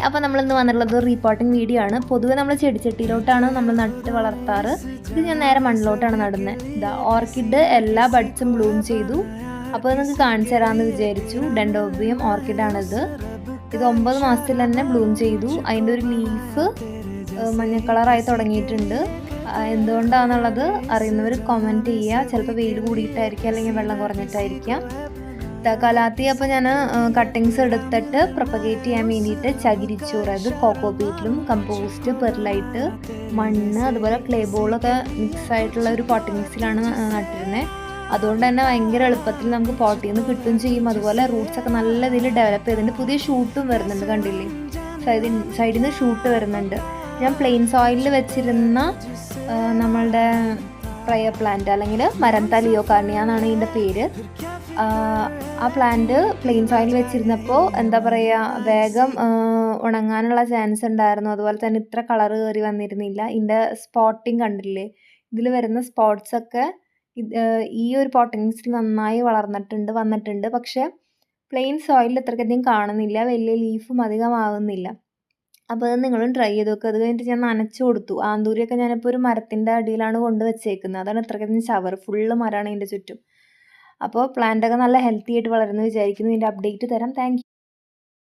അപ്പോൾ നമ്മളിന്ന് വന്നിട്ടുള്ളത് റീപോട്ടിംഗ് വീഡിയോ ആണ്. പൊതുവെ നമ്മൾ ചെടിച്ചട്ടിയിലോട്ടാണ് നമ്മൾ നട്ട് വളർത്താറ്. ഇത് ഞാൻ നേരെ മണ്ണിലോട്ടാണ് നടുന്നത്. ഇതാ ഓർക്കിഡ് എല്ലാ ബഡ്സും ബ്ലൂം ചെയ്തു. അപ്പോൾ നിങ്ങൾക്ക് കാണിച്ചു തരാമെന്ന് വിചാരിച്ചു. ഡെൻഡോബിയം ഓർക്കിഡാണിത്. ഇത് 9 മാസത്തിൽ തന്നെ ബ്ലൂം ചെയ്തു. അതിൻ്റെ ഒരു ലീഫ് മഞ്ഞ കളറായി തുടങ്ങിയിട്ടുണ്ട്. എന്തുകൊണ്ടാണെന്നുള്ളത് അറിയുന്നവർ കമൻറ്റ് ചെയ്യുക. ചിലപ്പോൾ വെയിൽ കൂടിയിട്ടായിരിക്കാം, അല്ലെങ്കിൽ വെള്ളം കുറഞ്ഞിട്ടായിരിക്കാം. കലാത്തി അപ്പോൾ ഞാൻ കട്ടിങ്സ് എടുത്തിട്ട് പ്രൊപ്പഗേറ്റ് ചെയ്യാൻ വേണ്ടിയിട്ട് ചകിരിച്ചോറ്, അത് കോക്കോപീറ്റിലും കമ്പോസ്റ്റ്, പെർലൈറ്റ്, മണ്ണ്, അതുപോലെ ക്ലേ ബോളൊക്കെ മിക്സ് ആയിട്ടുള്ള ഒരു പോട്ടിംഗ് മിക്സിലാണ് നട്ടിരുന്നത്. അതുകൊണ്ട് തന്നെ ഭയങ്കര എളുപ്പത്തിൽ നമുക്ക് പോട്ടിൽ നിന്ന് കിട്ടുകയും ചെയ്യും. അതുപോലെ റൂട്ട്സൊക്കെ നല്ല ഇതിൽ ഡെവലപ്പ് ചെയ്തിട്ടുണ്ട്. പുതിയ ഷൂട്ടും വരുന്നുണ്ട്, കണ്ടില്ലേ? സൈഡിൽ നിന്ന് ഷൂട്ട് വരുന്നുണ്ട്. ഞാൻ പ്ലെയിൻ സോയിലിൽ വെച്ചിരുന്ന നമ്മളുടെ പ്രയർ പ്ലാന്റ്, അല്ലെങ്കിൽ മരം തലിയോ കാർണിയ എന്നാണ് ഇതിൻ്റെ പേര്. ആ പ്ലാന്റ് പ്ലെയിൻ സോയിൽ വെച്ചിരുന്നപ്പോൾ എന്താ പറയുക, വേഗം ഉണങ്ങാനുള്ള ചാൻസ് ഉണ്ടായിരുന്നു. അതുപോലെ തന്നെ ഇത്ര കളറ് കയറി വന്നിരുന്നില്ല. ഇതിൻ്റെ സ്പോട്ടിങ് കണ്ടില്ലേ? ഇതിൽ വരുന്ന സ്പോട്ട്സൊക്കെ ഈ ഒരു പോട്ടിംഗ് മിക്സിൽ നന്നായി വന്നിട്ടുണ്ട്. പക്ഷേ പ്ലെയിൻ സോയിലിൽ ഇത്രയ്ക്കധികം കാണുന്നില്ല, വലിയ ലീഫും അധികം ആവുന്നില്ല. അപ്പോൾ അത് നിങ്ങളും ട്രൈ ചെയ്ത് നോക്കുക. അത് കഴിഞ്ഞിട്ട് ഞാൻ നനച്ചു കൊടുത്തു. ആന്തൂരിയൊക്കെ ഞാനിപ്പോൾ ഒരു മരത്തിൻ്റെ അടിയിലാണ് കൊണ്ട് വെച്ചേക്കുന്നത്. അതാണ് ഇത്രയ്ക്കധികം ചവർ, ഫുള്ള് മരമാണ് ഇതിൻ്റെ ചുറ്റും. അപ്പോൾ പ്ലാന്റൊക്കെ നല്ല ഹെൽത്തി ആയിട്ട് വളരുന്നു വിചാരിക്കുന്നു. ഇതിൻ്റെ അപ്ഡേറ്റ് തരാം. Thank you.